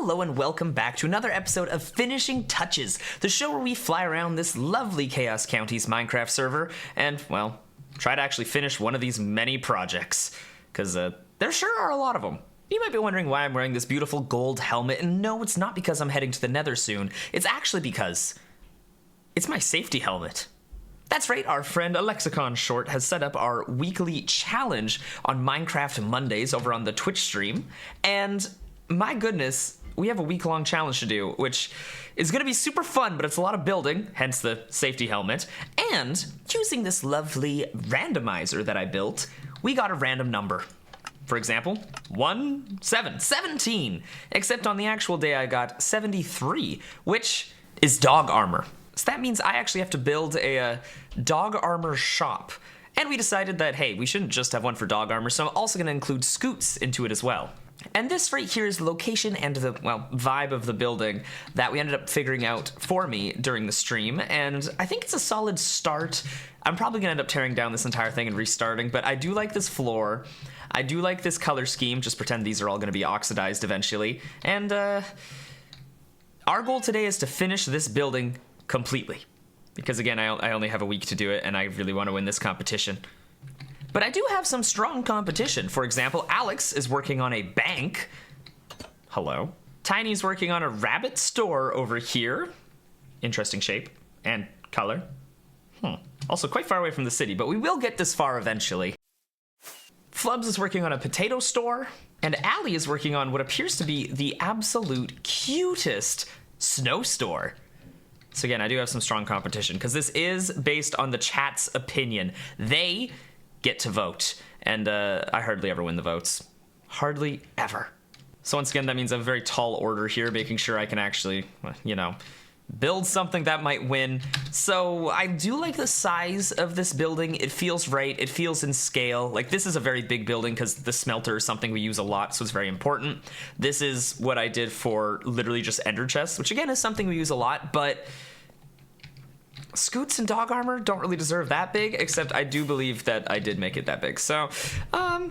Hello and welcome back to another episode of Finishing Touches, the show where we fly around this lovely Chaos County's Minecraft server and, well, try to actually finish one of these many projects. Because there sure are a lot of them. You might be wondering why I'm wearing this beautiful gold helmet, and no, it's not because I'm heading to the Nether soon. It's actually because it's my safety helmet. That's right, our friend Alexicon Short has set up our weekly challenge on Minecraft Mondays over on the Twitch stream, and my goodness, we have a week-long challenge to do, which is going to be super fun, but it's a lot of building, hence the safety helmet, and using this lovely randomizer that I built, we got a random number. For example, 17, except on the actual day I got 73, which is dog armor. So that means I actually have to build a dog armor shop. And we decided that, hey, we shouldn't just have one for dog armor, so I'm also going to include scoots into it as well. And this right here is the location and the, well, vibe of the building that we ended up figuring out for me during the stream, and I think it's a solid start. I'm probably gonna end up tearing down this entire thing and restarting, but I do like this floor. I do like this color scheme, just pretend these are all gonna be oxidized eventually, and our goal today is to finish this building completely. Because again, I only have a week to do it, and I really want to win this competition. But I do have some strong competition. For example, Alex is working on a bank. Hello. Tiny's working on a rabbit store over here. Interesting shape and color. Also quite far away from the city, but we will get this far eventually. Flubs is working on a potato store, and Allie is working on what appears to be the absolute cutest snow store. So again, I do have some strong competition, because this is based on the chat's opinion. They get to vote, and I hardly ever win the votes. Hardly ever. So once again, that means I have a very tall order here, making sure I can actually, you know, build something that might win. So I do like the size of this building. It feels right. It feels in scale. Like, this is a very big building because the smelter is something we use a lot, so it's very important. This is what I did for literally just ender chests, which again is something we use a lot, but scoots and dog armor don't really deserve that big, except I do believe that I did make it that big. So,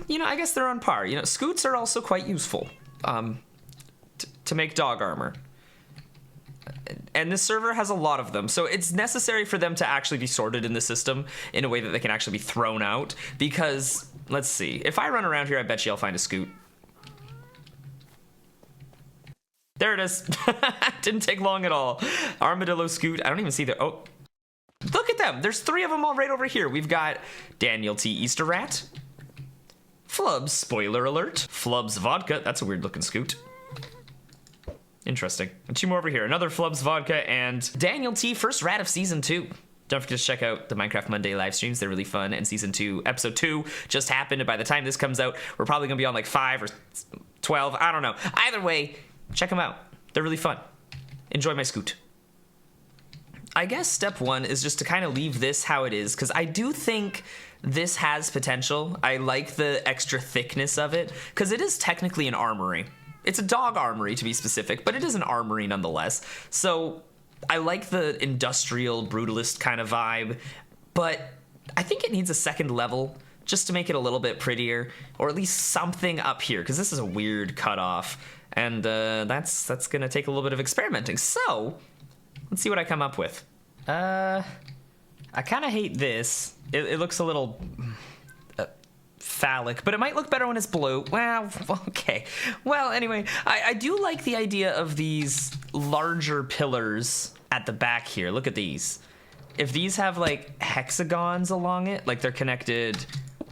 you know, I guess they're on par. You know, scoots are also quite useful to make dog armor. And this server has a lot of them, so it's necessary for them to actually be sorted in the system in a way that they can actually be thrown out, because, let's see, if I run around here, I bet you I'll find a scoot. There it is. Didn't take long at all. Armadillo, scoot. I don't even see the... Oh. Look at them. There's 3 of them all right over here. We've got Daniel T. Easter Rat. Flubs, spoiler alert. Flubs Vodka. That's a weird looking scoot. Interesting. And 2 more over here. Another Flubs Vodka and Daniel T. First rat of Season 2. Don't forget to check out the Minecraft Monday live streams. They're really fun. And Season 2, Episode 2 just happened. And by the time this comes out, we're probably going to be on like 5 or 12. I don't know. Either way, check them out. They're really fun. Enjoy my scoot. I guess step 1 is just to kind of leave this how it is, because I do think this has potential. I like the extra thickness of it, because it is technically an armory. It's a dog armory, to be specific, but it is an armory nonetheless. So I like the industrial brutalist kind of vibe, but I think it needs a second level just to make it a little bit prettier, or at least something up here, because this is a weird cutoff, and that's going to take a little bit of experimenting. So let's see what I come up with. I kind of hate this. It looks a little phallic, but it might look better when it's blue. Well, okay. Well, anyway, I do like the idea of these larger pillars at the back here. Look at these. If these have like hexagons along it, like they're connected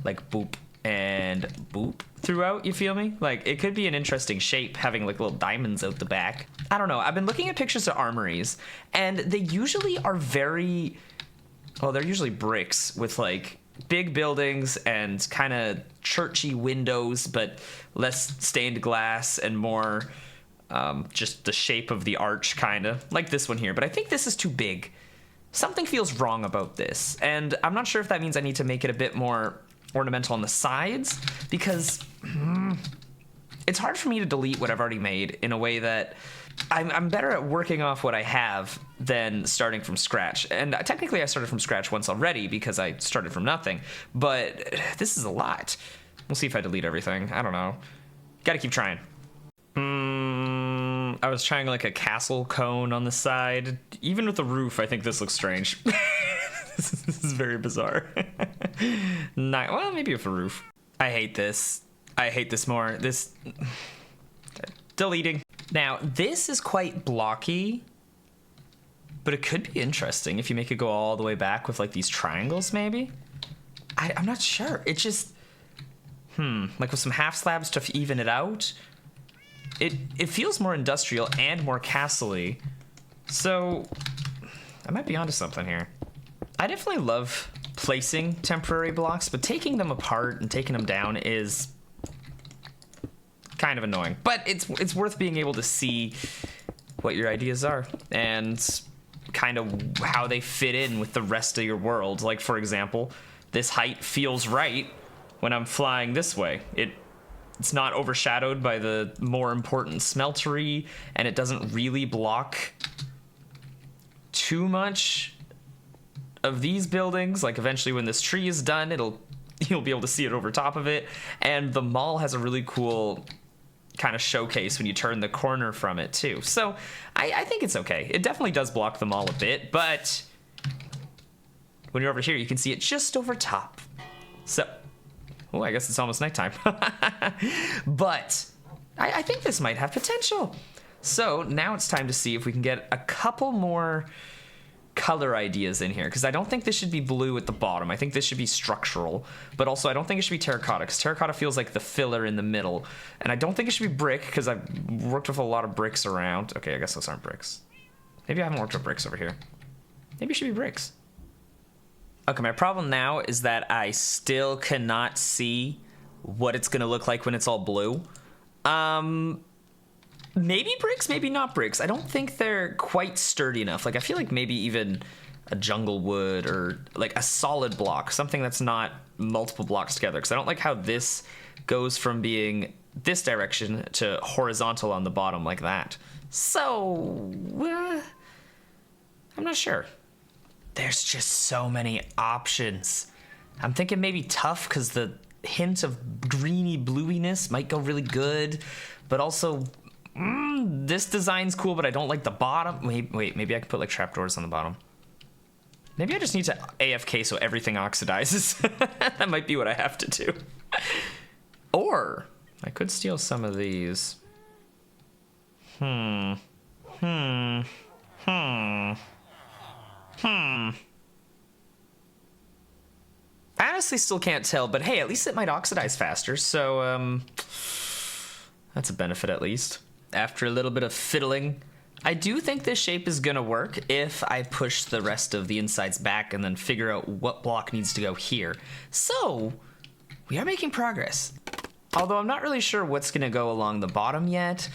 like boop and boop throughout, you feel me? Like, it could be an interesting shape having like little diamonds out the back. I don't know. I've been looking at pictures of armories, and they usually are very, well, they're usually bricks with like big buildings and kind of churchy windows, but less stained glass and more just the shape of the arch, kind of like this one here. But I think this is too big. Something feels wrong about this, and I'm not sure if that means I need to make it a bit more ornamental on the sides, because it's hard for me to delete what I've already made in a way that I'm better at working off what I have than starting from scratch. And technically I started from scratch once already because I started from nothing, but this is a lot. We'll see if I delete everything. I don't know. Gotta keep trying. I was trying like a castle cone on the side. Even with the roof, I think this looks strange. This is very bizarre. Well, maybe with a roof. I hate this. I hate this more. This... Deleting. Now, this is quite blocky, but it could be interesting if you make it go all the way back with like these triangles, maybe? I'm not sure. It just... like with some half slabs to even it out. It feels more industrial and more castle-y. So, I might be onto something here. I definitely love placing temporary blocks, but taking them apart and taking them down is kind of annoying. But it's worth being able to see what your ideas are and kind of how they fit in with the rest of your world. Like, for example, this height feels right when I'm flying this way. It's not overshadowed by the more important smeltery, and it doesn't really block too much of these buildings. Like, eventually when this tree is done, you'll be able to see it over top of it. And the mall has a really cool kind of showcase when you turn the corner from it too. So I think it's okay. It definitely does block the mall a bit, but when you're over here, you can see it just over top. So, oh, I guess it's almost nighttime. But I think this might have potential. So now it's time to see if we can get a couple more color ideas in here, because I don't think this should be blue at the bottom. I think this should be structural, but also I don't think it should be terracotta, because terracotta feels like the filler in the middle. And I don't think it should be brick, because I've worked with a lot of bricks around. Okay, I guess those aren't bricks. Maybe I haven't worked with bricks over here. Maybe it should be bricks. Okay, my problem now is that I still cannot see what it's gonna look like when it's all blue. Maybe bricks, maybe not bricks. I don't think they're quite sturdy enough. Like, I feel like maybe even a jungle wood or like a solid block, something that's not multiple blocks together. Because I don't like how this goes from being this direction to horizontal on the bottom like that. So, I'm not sure. There's just so many options. I'm thinking maybe tough because the hint of greeny bluiness might go really good, but also this design's cool, but I don't like the bottom. Wait, maybe I can put like trapdoors on the bottom. Maybe I just need to AFK so everything oxidizes. That might be what I have to do. Or I could steal some of these. I honestly still can't tell, but hey, at least it might oxidize faster, so that's a benefit at least. After a little bit of fiddling, I do think this shape is gonna work if I push the rest of the insides back and then figure out what block needs to go here. So, we are making progress. Although I'm not really sure what's gonna go along the bottom yet,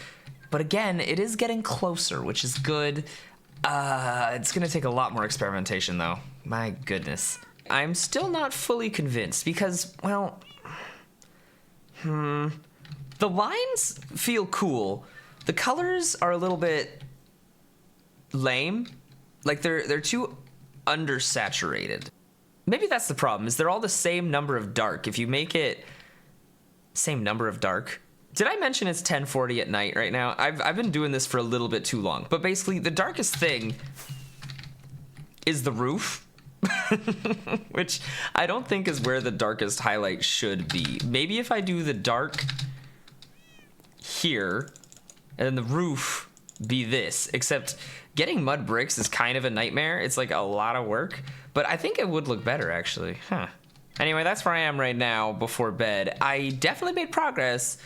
but again, it is getting closer, which is good. It's gonna take a lot more experimentation though. My goodness. I'm still not fully convinced because, well, the lines feel cool. The colors are a little bit lame. Like they're too undersaturated. Maybe that's the problem, is they're all the same number of dark. If you make it same number of dark. Did I mention it's 10:40 at night right now? I've been doing this for a little bit too long. But basically the darkest thing is the roof. Which I don't think is where the darkest highlight should be. Maybe if I do the dark here and then the roof be this, except getting mud bricks is kind of a nightmare. It's like a lot of work, but I think it would look better actually. Anyway, that's where I am right now before bed. I definitely made progress.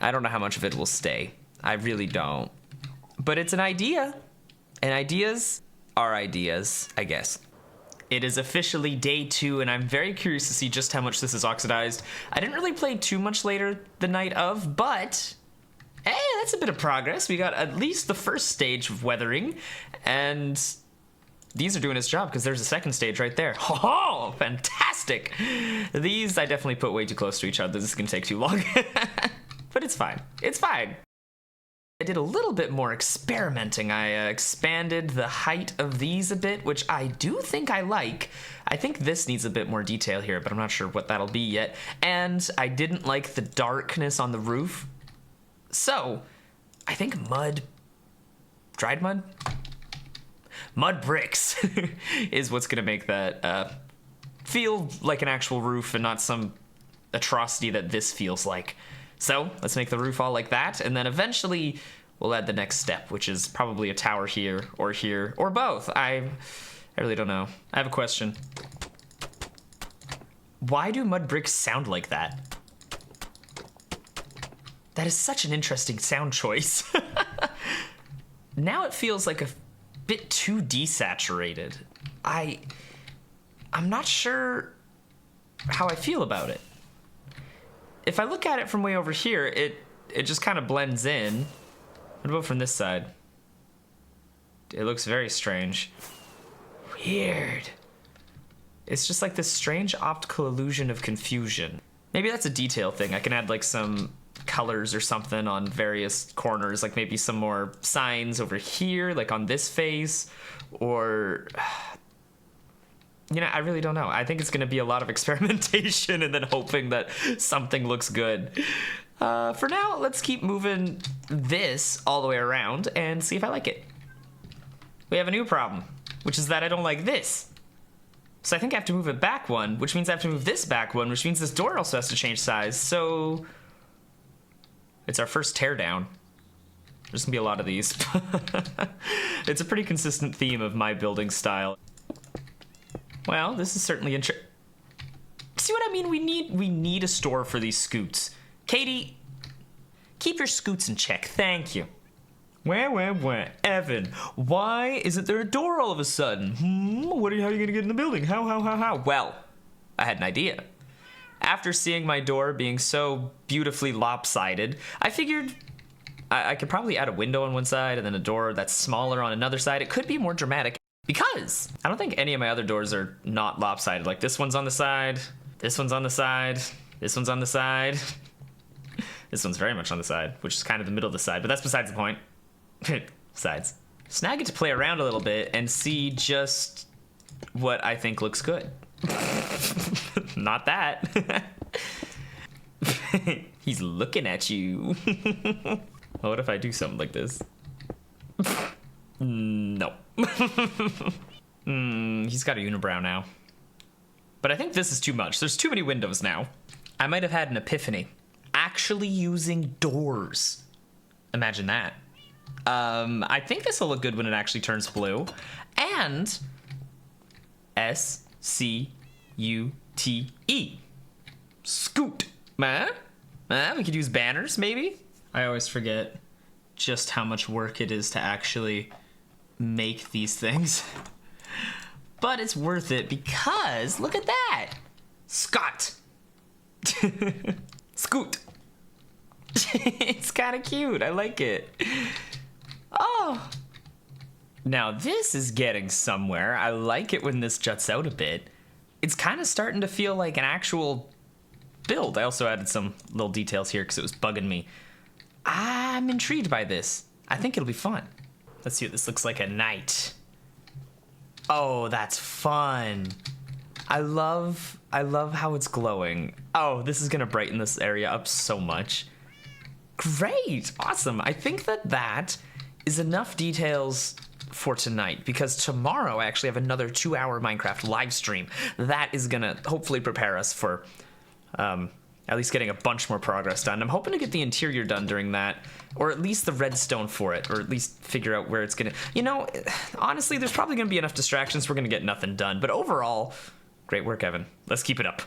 I don't know how much of it will stay. I really don't, but it's an idea, and ideas are ideas, I guess. It is officially day 2, and I'm very curious to see just how much this is oxidized. I didn't really play too much later the night of, but hey, that's a bit of progress. We got at least the first stage of weathering, and these are doing its job because there's a second stage right there. Oh, fantastic. These I definitely put way too close to each other. This is gonna take too long, but it's fine. It's fine. I did a little bit more experimenting. I expanded the height of these a bit, which I do think I like. I think this needs a bit more detail here, but I'm not sure what that'll be yet. And I didn't like the darkness on the roof. So, I think mud dried mud? Mud bricks is what's gonna make that feel like an actual roof and not some atrocity that this feels like. So let's make the roof all like that, and then eventually we'll add the next step, which is probably a tower here, or both. I really don't know. I have a question. Why do mud bricks sound like that? That is such an interesting sound choice. Now it feels like a bit too desaturated. I'm not sure how I feel about it. If I look at it from way over here, it just kind of blends in. What about from this side? It looks very strange. Weird. It's just like this strange optical illusion of confusion. Maybe that's a detail thing. I can add like some colors or something on various corners, like maybe some more signs over here, like on this face, or you know, I really don't know. I think it's gonna be a lot of experimentation and then hoping that something looks good. For now, let's keep moving this all the way around and see if I like it. We have a new problem, which is that I don't like this. So I think I have to move it back one, which means I have to move this back one, which means this door also has to change size. So it's our first teardown. There's gonna be a lot of these. It's a pretty consistent theme of my building style. Well, this is certainly interesting. See what I mean? We need a store for these scoots. Katie, keep your scoots in check. Thank you. Wah. Evan, why isn't there a door all of a sudden? How are you gonna get in the building? How? Well, I had an idea. After seeing my door being so beautifully lopsided, I figured I could probably add a window on one side and then a door that's smaller on another side. It could be more dramatic because I don't think any of my other doors are not lopsided. Like this one's on the side, this one's on the side, this one's on the side. This one's very much on the side, which is kind of the middle of the side, but that's besides the point. Sides. So now I get to play around a little bit and see just what I think looks good. Not that. He's looking at you. What if I do something like this? No. He's got a unibrow now. But I think this is too much. There's too many windows now. I might have had an epiphany. Actually using doors. Imagine that. I think this will look good when it actually turns blue. And S-C-U-T-E. Scute. We could use banners, maybe? I always forget just how much work it is to actually make these things. But it's worth it because, look at that! Scott! Scute. It's kind of cute. I like it. Oh. Now this is getting somewhere. I like it when this juts out a bit. It's kind of starting to feel like an actual build. I also added some little details here because it was bugging me. I'm intrigued by this. I think it'll be fun. Let's see what this looks like at night. Oh, that's fun. I love how it's glowing. Oh, this is gonna brighten this area up so much. Great, awesome. I think that is enough details for tonight because tomorrow I actually have another 2-hour Minecraft live stream. That is gonna hopefully prepare us for at least getting a bunch more progress done. I'm hoping to get the interior done during that, or at least the redstone for it, or at least figure out where it's gonna, you know, honestly, there's probably gonna be enough distractions we're gonna get nothing done, but overall, great work, Evan. Let's keep it up.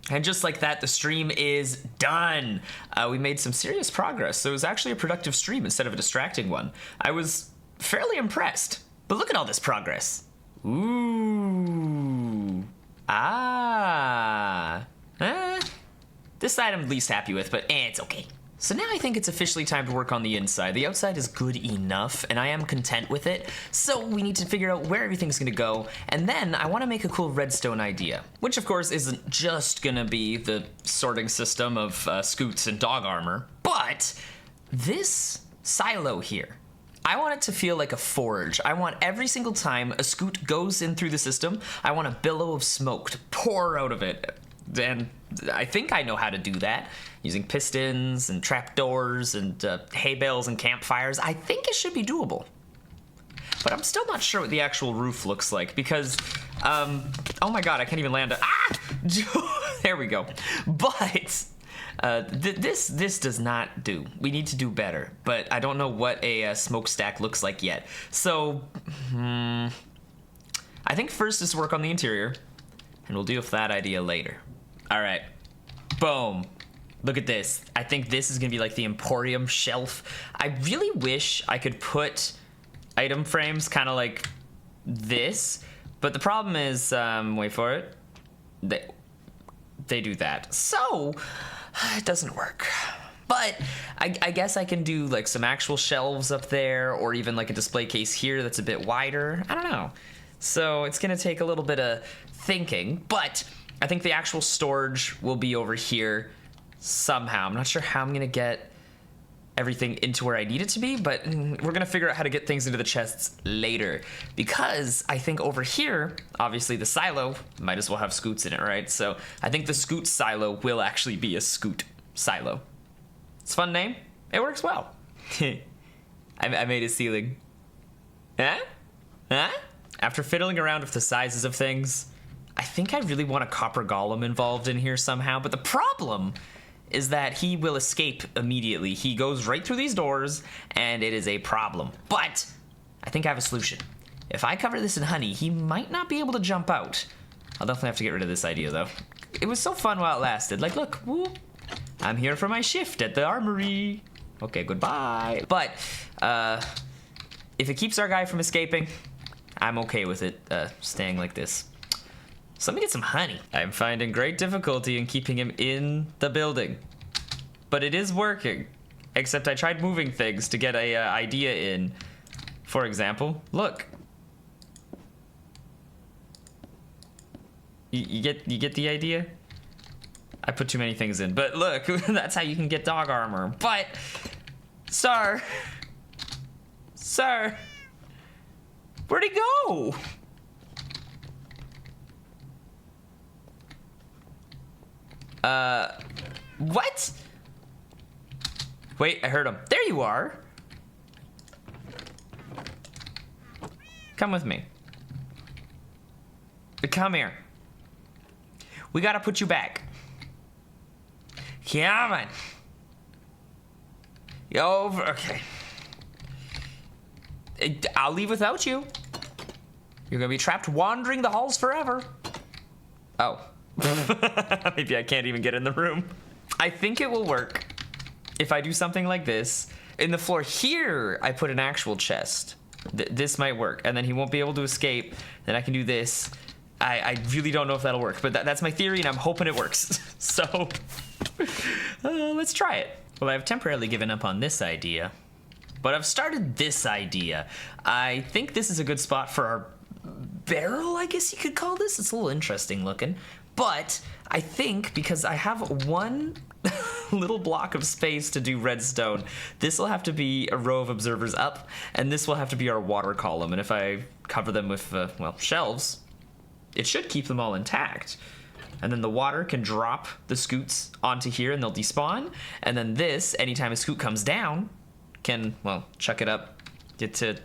And just like that, the stream is done. We made some serious progress, so it was actually a productive stream instead of a distracting one. I was fairly impressed, but look at all this progress. Ooh. This side I'm least happy with, but it's okay. So now I think it's officially time to work on the inside. The outside is good enough, and I am content with it. So we need to figure out where everything's gonna go, and then I wanna make a cool redstone idea, which of course isn't just gonna be the sorting system of scoots and dog armor, but this silo here. I want it to feel like a forge. I want every single time a scoot goes in through the system, I want a billow of smoke to pour out of it. And I think I know how to do that. Using pistons and trapdoors and hay bales and campfires. I think it should be doable. But I'm still not sure what the actual roof looks like because, oh my god, I can't even land it. Ah! There we go. But this does not do. We need to do better. But I don't know what a smokestack looks like yet. So, I think first is work on the interior, and we'll deal with that idea later. All right, boom. Look at this. I think this is gonna be like the Emporium shelf. I really wish I could put item frames kind of like this, but the problem is, wait for it, they do that, so it doesn't work. But I guess I can do like some actual shelves up there, or even like a display case here that's a bit wider. I don't know. So it's gonna take a little bit of thinking, but I think the actual storage will be over here somehow. I'm not sure how I'm gonna get everything into where I need it to be, but we're gonna figure out how to get things into the chests later, because I think over here, obviously the silo might as well have scoots in it, right? So I think the Scute silo will actually be a Scute silo. It's a fun name. It works well. I made a ceiling. Huh? Huh? After fiddling around with the sizes of things, I think I really want a copper golem involved in here somehow, but the problem is that he will escape immediately. He goes right through these doors, and it is a problem. But I think I have a solution. If I cover this in honey, he might not be able to jump out. I'll definitely have to get rid of this idea, though. It was so fun while it lasted. Like, look, whoop, I'm here for my shift at the armory. Okay, goodbye. But if it keeps our guy from escaping, I'm okay with it staying like this. So let me get some honey. I'm finding great difficulty in keeping him in the building, but it is working. Except I tried moving things to get a idea in. For example, look. You get the idea? I put too many things in, but look, that's how you can get dog armor. But, sir, where'd he go? What? Wait, I heard him. There you are. Come with me. Come here. We gotta put you back. Come on. Over. Okay. I'll leave without you. You're gonna be trapped wandering the halls forever. Oh. Maybe I can't even get in the room. I think it will work if I do something like this. In the floor here, I put an actual chest. This might work, and then he won't be able to escape. Then I can do this. I really don't know if that'll work, but that's my theory, and I'm hoping it works. So, let's try it. Well, I've temporarily given up on this idea, but I've started this idea. I think this is a good spot for our barrel, I guess you could call this. It's a little interesting looking. But I think because I have one little block of space to do redstone, this will have to be a row of observers up, and this will have to be our water column. And if I cover them with, well, shelves, it should keep them all intact. And then the water can drop the scoots onto here and they'll despawn. And then this, anytime a scoot comes down, can, well, chuck it up. Get to,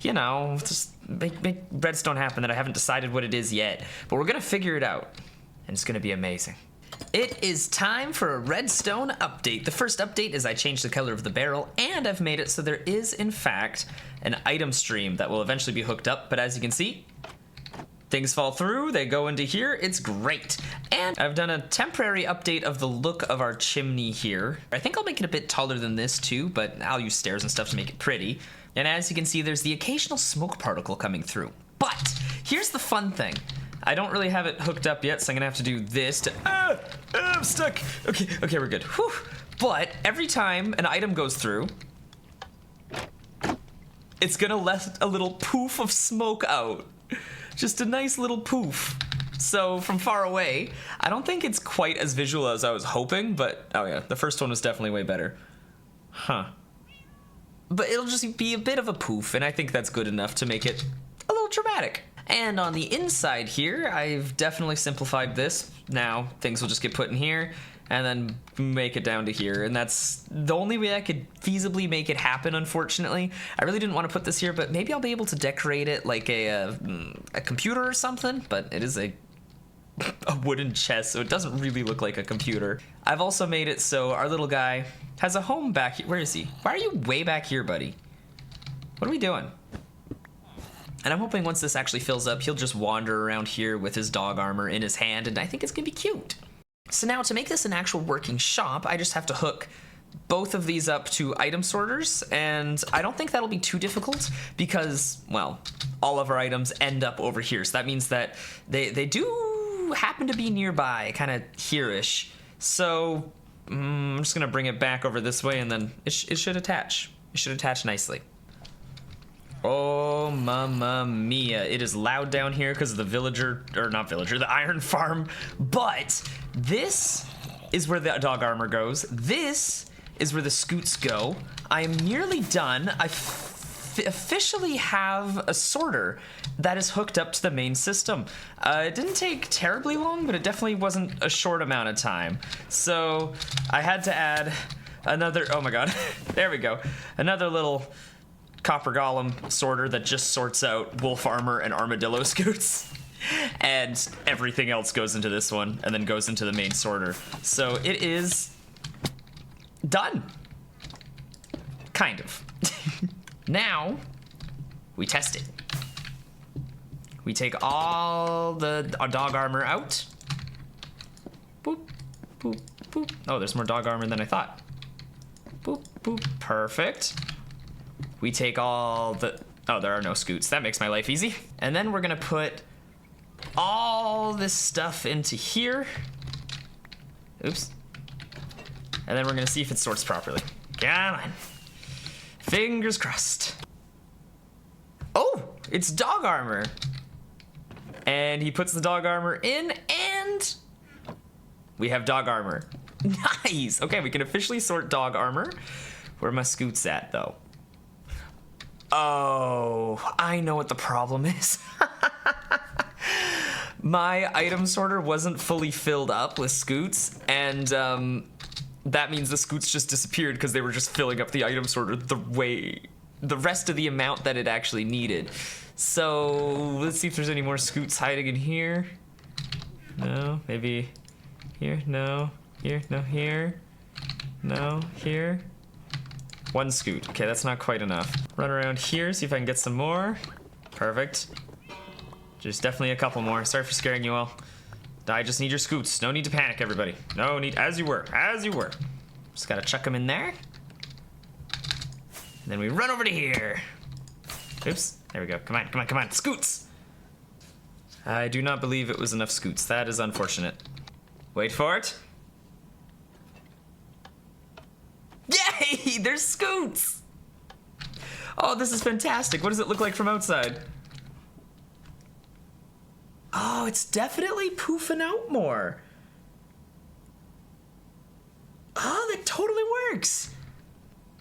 you know, just make redstone happen that I haven't decided what it is yet. But we're gonna figure it out. And it's gonna be amazing. It is time for a redstone update. The first update is I changed the color of the barrel, and I've made it so there is, in fact, an item stream that will eventually be hooked up. But as you can see, things fall through, they go into here, it's great. And I've done a temporary update of the look of our chimney here. I think I'll make it a bit taller than this too, but I'll use stairs and stuff to make it pretty. And as you can see, there's the occasional smoke particle coming through. But here's the fun thing. I don't really have it hooked up yet, so I'm gonna have to do this to, I'm stuck. Okay, we're good. Whew. But every time an item goes through, it's gonna let a little poof of smoke out. Just a nice little poof. So from far away, I don't think it's quite as visual as I was hoping, but oh yeah, the first one was definitely way better. Huh. But it'll just be a bit of a poof, and I think that's good enough to make it a little dramatic. And on the inside here, I've definitely simplified this. Now, things will just get put in here, and then make it down to here. And that's the only way I could feasibly make it happen, unfortunately. I really didn't want to put this here, but maybe I'll be able to decorate it like a computer or something, but it is a wooden chest, so it doesn't really look like a computer. I've also made it so our little guy has a home back here. Where is he? Why are you way back here, buddy? What are we doing? And I'm hoping once this actually fills up, he'll just wander around here with his dog armor in his hand, and I think it's gonna be cute. So now to make this an actual working shop, I just have to hook both of these up to item sorters, and I don't think that'll be too difficult because, well, all of our items end up over here. So that means that they do happen to be nearby, kind of here-ish. So I'm just gonna bring it back over this way, and then it should attach. It should attach nicely. Oh, mamma mia. It is loud down here because of the the iron farm. But this is where the dog armor goes. This is where the scoots go. I am nearly done. I officially have a sorter that is hooked up to the main system. It didn't take terribly long, but it definitely wasn't a short amount of time. So I had to add another, oh my god, there we go. Another little copper golem sorter that just sorts out wolf armor and armadillo scoots. And everything else goes into this one and then goes into the main sorter. So it is done. Kind of. Now, we test it. We take all the dog armor out. Boop, boop, boop. Oh, there's more dog armor than I thought. Boop, boop, perfect. We take all the, oh, there are no scoots. That makes my life easy. And then we're gonna put all this stuff into here. Oops. And then we're gonna see if it sorts properly. Come on. Fingers crossed. Oh, it's dog armor. And he puts the dog armor in, and we have dog armor. Nice. Okay, we can officially sort dog armor. Where are my scoots at, though? Oh, I know what the problem is. My item sorter wasn't fully filled up with scoots, and that means the scoots just disappeared because they were just filling up the item sorter the rest of the amount that it actually needed. So let's see if there's any more scoots hiding in here. No, maybe here, no, here, no, here, no, here. One scoot. Okay, that's not quite enough. Run around here, see if I can get some more. Perfect. There's definitely a couple more. Sorry for scaring you all. I just need your scoots. No need to panic, everybody. No need, as you were, as you were. Just gotta chuck them in there. And then we run over to here. Oops, there we go. Come on, come on, come on, scoots! I do not believe it was enough scoots. That is unfortunate. Wait for it. Yay! There's scoots! Oh, this is fantastic. What does it look like from outside? Oh, it's definitely poofing out more. Oh, that totally works.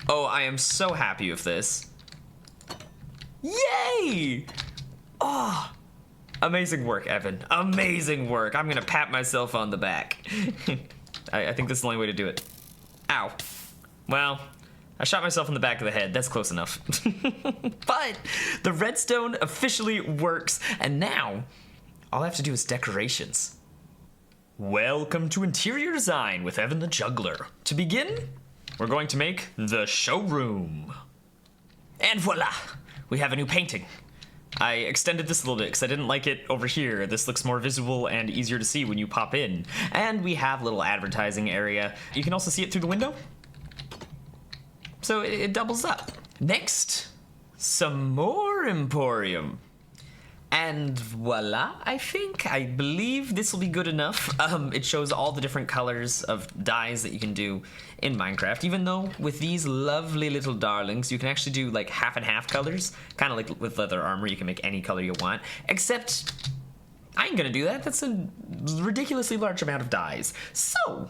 Oh, I am so happy with this. Yay! Oh, amazing work, Evan. Amazing work. I'm gonna pat myself on the back. I think this is the only way to do it. Ow. Well, I shot myself in the back of the head. That's close enough. But the redstone officially works, and now all I have to do is decorations. Welcome to Interior Design with Evan the Juggler. To begin, we're going to make the showroom. And voila, we have a new painting. I extended this a little bit because I didn't like it over here. This looks more visible and easier to see when you pop in. And we have a little advertising area. You can also see it through the window. So it doubles up. Next, some more Emporium. And voila, I believe this will be good enough. It shows all the different colors of dyes that you can do in Minecraft, even though with these lovely little darlings, you can actually do like half and half colors, kind of like with leather armor, you can make any color you want, except I ain't gonna do that. That's a ridiculously large amount of dyes. So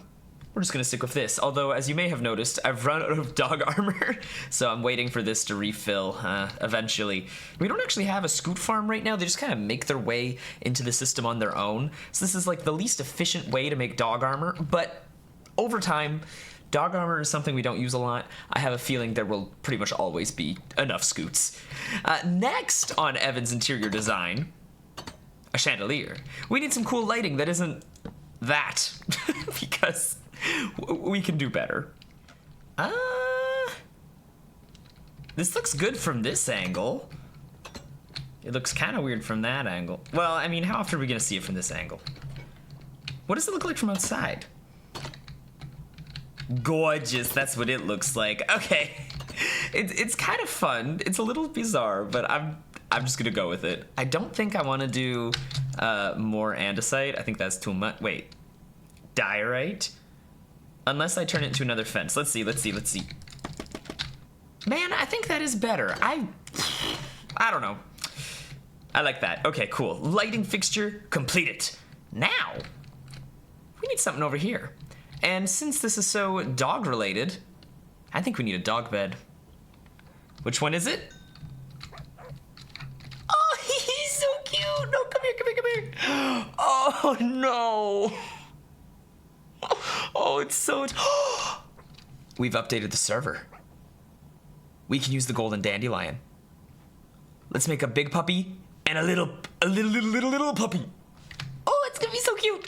we're just gonna stick with this. Although, as you may have noticed, I've run out of dog armor, so I'm waiting for this to refill eventually. We don't actually have a scoot farm right now. They just kind of make their way into the system on their own. So this is like the least efficient way to make dog armor, but over time, dog armor is something we don't use a lot. I have a feeling there will pretty much always be enough Scutes. Next on Evan's interior design, a chandelier. We need some cool lighting that isn't that, because we can do better. This looks good from this angle. It looks kind of weird from that angle. Well, I mean, how often are we gonna see it from this angle? What does it look like from outside? Gorgeous, that's what it looks like. Okay, it's kind of fun. It's a little bizarre, but I'm just gonna go with it. I don't think I want to do more andesite. I think that's too much. Wait, diorite? Unless I turn it into another fence. Let's see. Man, I think that is better. I don't know. I like that. Okay, cool. Lighting fixture completed. Now, we need something over here. And since this is so dog related, I think we need a dog bed. Which one is it? Oh, he's so cute. No, come here. Oh, no. Oh, it's so... We've updated the server. We can use the golden dandelion. Let's make a big puppy and a little puppy. Oh, it's gonna be so cute.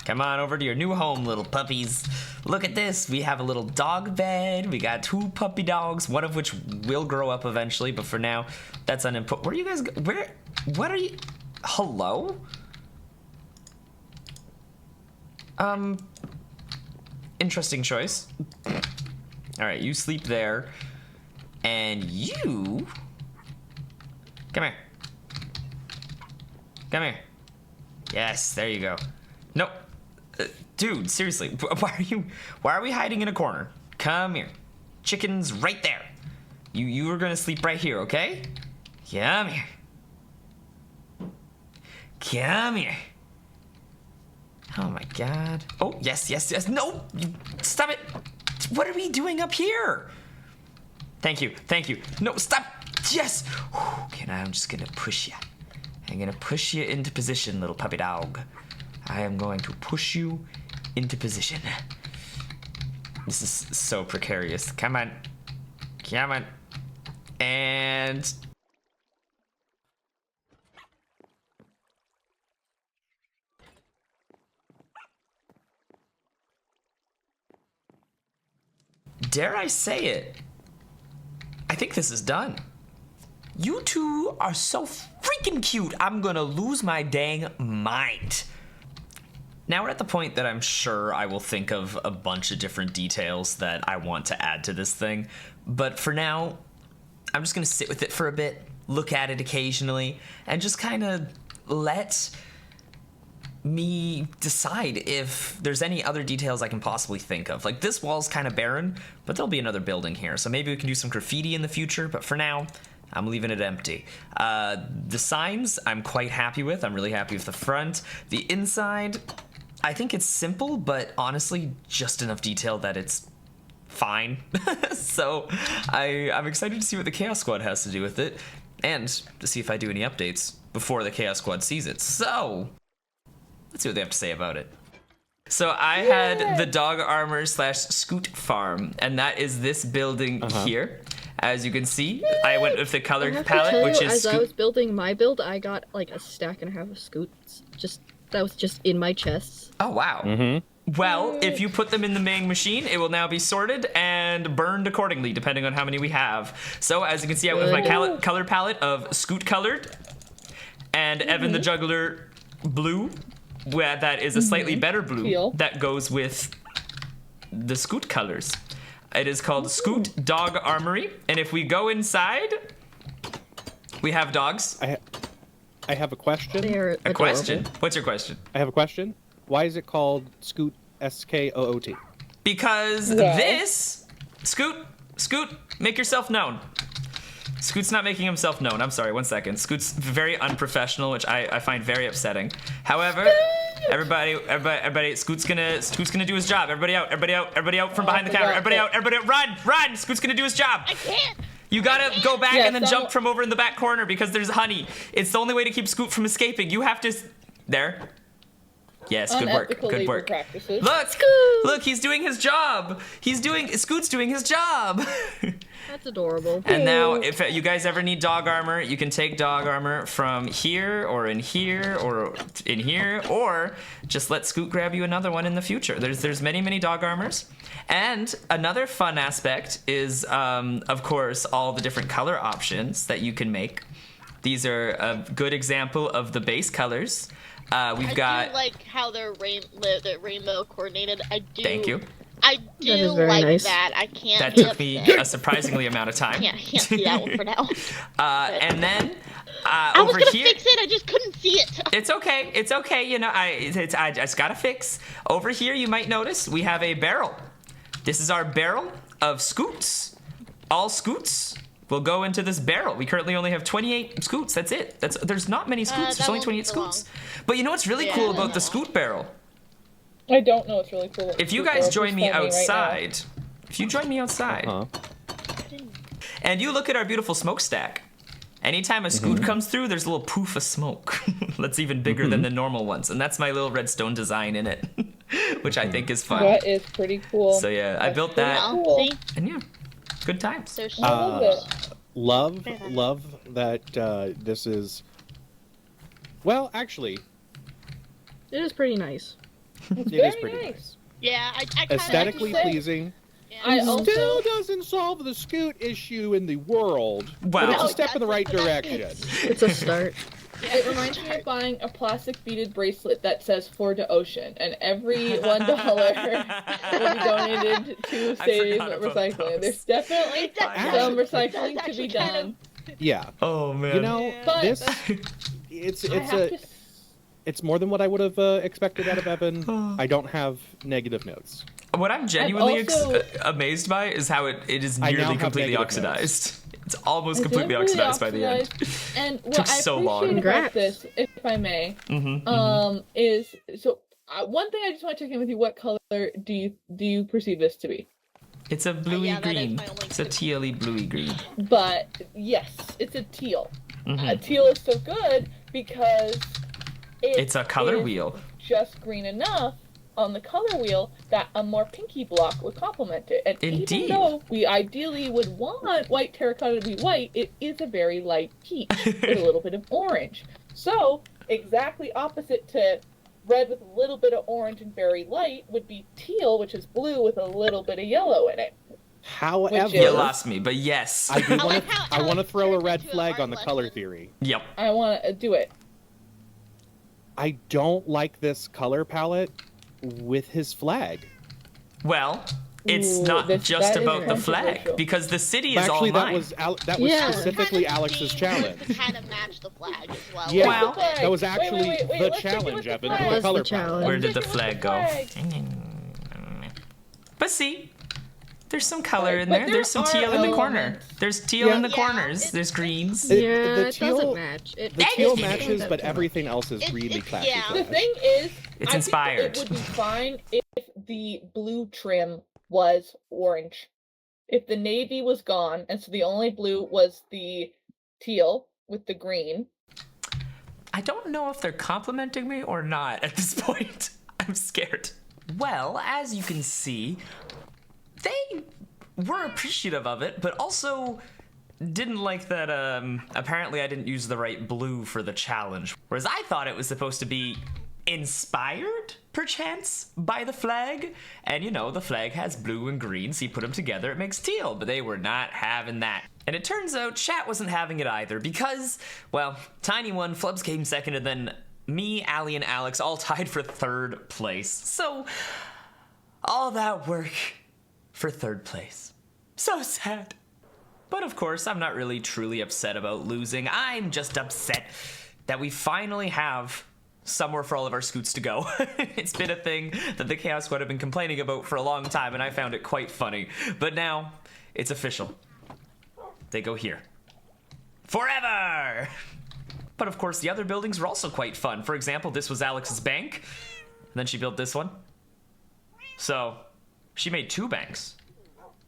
Come on over to your new home, little puppies. Look at this. We have a little dog bed. We got 2 puppy dogs, one of which will grow up eventually, but for now, that's unimportant. Where are you guys what are you? Hello? Interesting choice. All right, you sleep there. And you... Come here. Come here. Yes, there you go. Nope. Dude, seriously, why are we hiding in a corner? Come here. Chicken's right there. You are gonna sleep right here, okay? Come here. Come here. Oh my God. Oh, yes. No, stop it. What are we doing up here? Thank you. No, stop. Yes. Okay, now I'm just gonna push you. I'm gonna push you into position, little puppy dog. I am going to push you into position. This is so precarious. Come on. And... dare I say it, I think this is done. You two are so freaking cute, I'm gonna lose my dang mind. Now we're at the point that I'm sure I will think of a bunch of different details that I want to add to this thing, but for now, I'm just gonna sit with it for a bit, look at it occasionally, and just kind of let me decide if there's any other details I can possibly think of. Like, this wall's kind of barren, but there'll be another building here, so maybe we can do some graffiti in the future, but for now, I'm leaving it empty. The signs, I'm quite happy with. I'm really happy with the front. The inside, I think it's simple, but honestly, just enough detail that it's fine. So, I'm excited to see what the Chaos Squad has to do with it, and to see if I do any updates before the Chaos Squad sees it. So... let's see what they have to say about it. So I had the dog armor / Scute farm, and that is this building here. As you can see, I went with the color palette, which is as I was building my build, I got like a stack and a half of Scutes. That was just in my chests. Oh, wow. Well, if you put them in the main machine, it will now be sorted and burned accordingly, depending on how many we have. So as you can see, I went with my color palette of Scute colored, and Evan the Juggler blue. That is a slightly better blue that goes with the Scute colors. It is called Scute Dog Armory, and if we go inside, we have dogs. I have a question. A question? What's your question? I have a question. Why is it called Scute, S-K-O-O-T? Because this... Scute, make yourself known. Scute's not making himself known. I'm sorry, 1 second. Scute's very unprofessional, which I find very upsetting. However, everybody, Scute's gonna do his job. Everybody out from behind the counter. Everybody out, run! Scute's gonna do his job. I can't. You gotta go back and then jump from over in the back corner because there's honey. It's the only way to keep Scute from escaping. You have to, there. Yes, good work. unethical Good labor work. practices. Look, he's doing his job. Scoot's doing his job. That's adorable. And now, if you guys ever need dog armor, you can take dog armor from here, or in here, or in here, or just let Scoot grab you another one in the future. There's many dog armors. And another fun aspect is, of course, all the different color options that you can make. These are a good example of the base colors. I do like how they're rainbow coordinated. I do. Thank you. I do is very like nice. that. I can't. That be took me upset. a surprisingly amount of time. Can't see that one for now. And then I was over gonna here, fix it. I just couldn't see it. it's okay. It's okay. You know, I just gotta fix. Over here, you might notice we have a barrel. This is our barrel of Scoots. All Scoots will go into this barrel. We currently only have 28 Scoots. That's it. There's not many Scoots. There's that only won't 28 be for long. Scoots. But you know what's really Yeah, cool I about know. the Scoot barrel? I don't know what's really cool. If you Scoot guys Girl, join who's me filming right now. outside, if you join me outside, Huh? and you look at our beautiful smokestack, anytime a Scoot comes through, there's a little poof of smoke that's even bigger than the normal ones. And that's my little redstone design in it, which I think is fun. That is pretty cool. So yeah, I That's built pretty that, Well, cool. see, and yeah, good times. there's I love it. Love that this is. Well, actually, It is pretty nice. it Very is pretty nice. yeah. I kind of aesthetically say- pleasing. I Still also doesn't solve the Scoot issue in the world, but Well- it's No, a step in the right but that's- direction. It's a start. it reminds me of buying a plastic beaded bracelet that says "For the Ocean," and every $1 will be donated to I save forgot about recycling. those. There's definitely It does- some it recycling does to be actually kind done. Yeah, Oh man. you know But- this. It's I have to it's more than what I would have expected out of Evan. I don't have negative notes. What I'm genuinely also- amazed by is how it is I now nearly have completely negative oxidized. It's almost It's completely definitely oxidized by the end. oxidized. And what Took I so appreciate long. about Congrats. this, if I may, Mm-hmm, is so one thing I just want to check in with you. What color do you perceive this to be? It's a bluey yeah, that is green. my only It's a tealy bluey green. But yes, it's a teal. Mhm. Teal is so good because It's a color is wheel. just green enough on the color wheel that a more pinky block would complement it. And Indeed. even though we ideally would want white terracotta to be white, it is a very light peach with a little bit of orange. So exactly opposite to red with a little bit of orange and very light would be teal, which is blue with a little bit of yellow in it. However, You lost me, but yes. I do I want like to. how I want to Alex throw a turned red into an flag art on the color lesson. theory. Yep. I want to do it. I don't like this color palette with his flag. Well, it's Ooh, not that just is about the flag controversial. because the city But is actually, all that mine. was Yeah. specifically Kind of Alex's theme challenge. To kind of match the flag as well. Yeah, Well- that was Wait, actually wait, the let's check in challenge, with the Evan. flag. The Was the color challenge. palette. Where did Check the in with the flag go? flag. But see, there's some color Right, in but there. there There's some are teal in the corner. elements. There's teal in the Yeah. corners. There's greens. The- Yeah, the it teal- doesn't match. The Dang teal it. matches, but everything else is It's- really it's- classy. yeah. The clash. thing is, It's I inspired. think it would be fine if the blue trim was orange. If the navy was gone, and so the only blue was the teal with the green. I don't know if they're complimenting me or not at this point. I'm scared. Well, as you can see, they were appreciative of it, but also didn't like that apparently I didn't use the right blue for the challenge. Whereas I thought it was supposed to be inspired, perchance, by the flag. And you know, the flag has blue and green, so you put them together, it makes teal. But they were not having that. And it turns out chat wasn't having it either because, well, Tiny won, Flubs came second, and then me, Allie, and Alex all tied for third place. So, all that work for third place. So sad. But of course, I'm not really truly upset about losing. I'm just upset that we finally have somewhere for all of our Scoots to go. It's been a thing that the Chaos Squad have been complaining about for a long time, and I found it quite funny. But now, it's official. They go here. Forever! But of course, the other buildings were also quite fun. For example, this was Alex's bank, and then she built this one. So, she made 2 banks,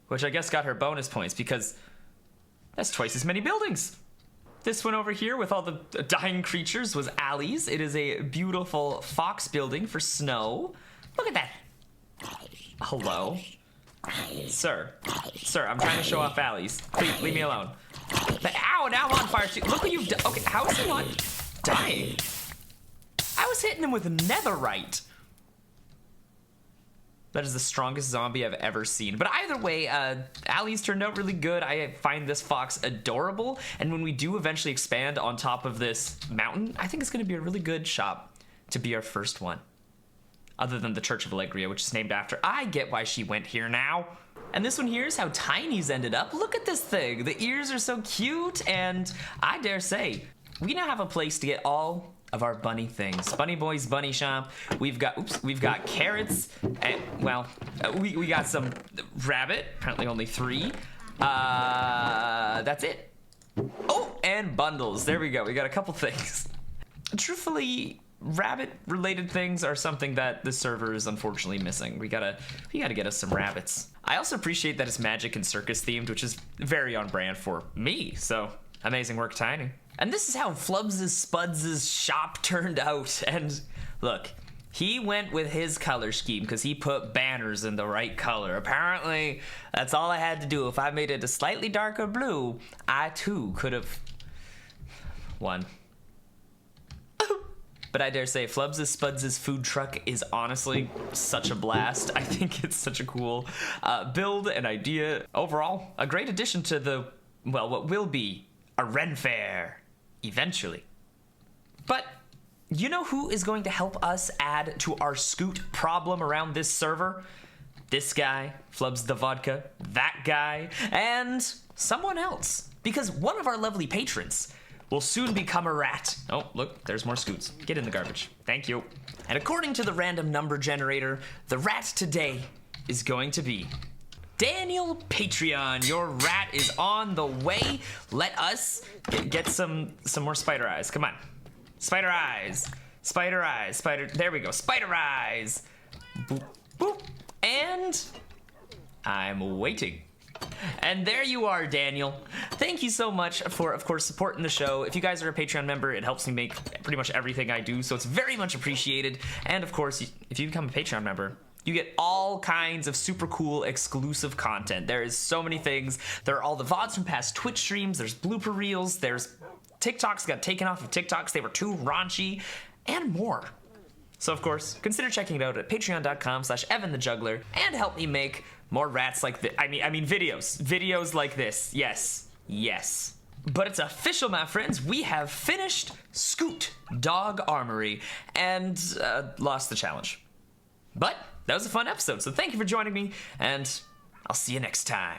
which I guess got her bonus points because that's twice as many buildings. This one over here with all the dying creatures was Allie's. It is a beautiful fox building for snow. Look at that. Hello? Sir. Sir, I'm trying to show off Allie's. Please, leave me alone. But, ow, now I'm on fire too. Look what you've done. Okay, how is he not dying? I was hitting him with netherite. That is the strongest zombie I've ever seen. But either way, Allie's turned out really good. I find this fox adorable. And when we do eventually expand on top of this mountain, I think it's going to be a really good shop to be our first one. Other than the Church of Allegria, which is named after. I get why she went here now. And this one here is how Tiny's ended up. Look at this thing. The ears are so cute. And I dare say, we now have a place to get all of our bunny things. Bunny Boy's Bunny Shop. We've got carrots, and well, we got some rabbit. Apparently only 3. That's it. Oh, and bundles. There we go. We got a couple things. Truthfully, rabbit-related things are something that the server is unfortunately missing. We gotta get us some rabbits. I also appreciate that it's magic and circus themed, which is very on brand for me. So amazing work, Tiny. And this is how Flubs' Spuds' shop turned out. And look, he went with his color scheme because he put banners in the right color. Apparently, that's all I had to do. If I made it a slightly darker blue, I too could have won. But I dare say, Flubs' Spuds' food truck is honestly such a blast. I think it's such a cool build and idea. Overall, a great addition to the, well, what will be a Ren Fair eventually. But you know who is going to help us add to our Scute problem around this server? This guy, Flubs the Vodka, that guy, and someone else. Because one of our lovely patrons will soon become a rat. Oh, look, there's more Scutes. Get in the garbage. Thank you. And according to the random number generator, the rat today is going to be Daniel Patreon. Your rat is on the way. Let us get some more spider eyes. Come on. Spider eyes. Spider eyes. Spider. There we go. Spider eyes. Boop, boop. And I'm waiting. And there you are, Daniel. Thank you so much for, of course, supporting the show. If you guys are a Patreon member, it helps me make pretty much everything I do, so it's very much appreciated. And, of course, if you become a Patreon member, you get all kinds of super cool exclusive content. There is so many things. There are all the VODs from past Twitch streams. There's blooper reels. There's TikToks got taken off of TikToks. They were too raunchy, and more. So, of course, consider checking it out at patreon.com/EvanTheJuggler and help me make more rats like this. I mean videos. Videos like this. Yes. Yes. But it's official, my friends. We have finished Scute Dog Armory and lost the challenge. But that was a fun episode, so thank you for joining me, and I'll see you next time.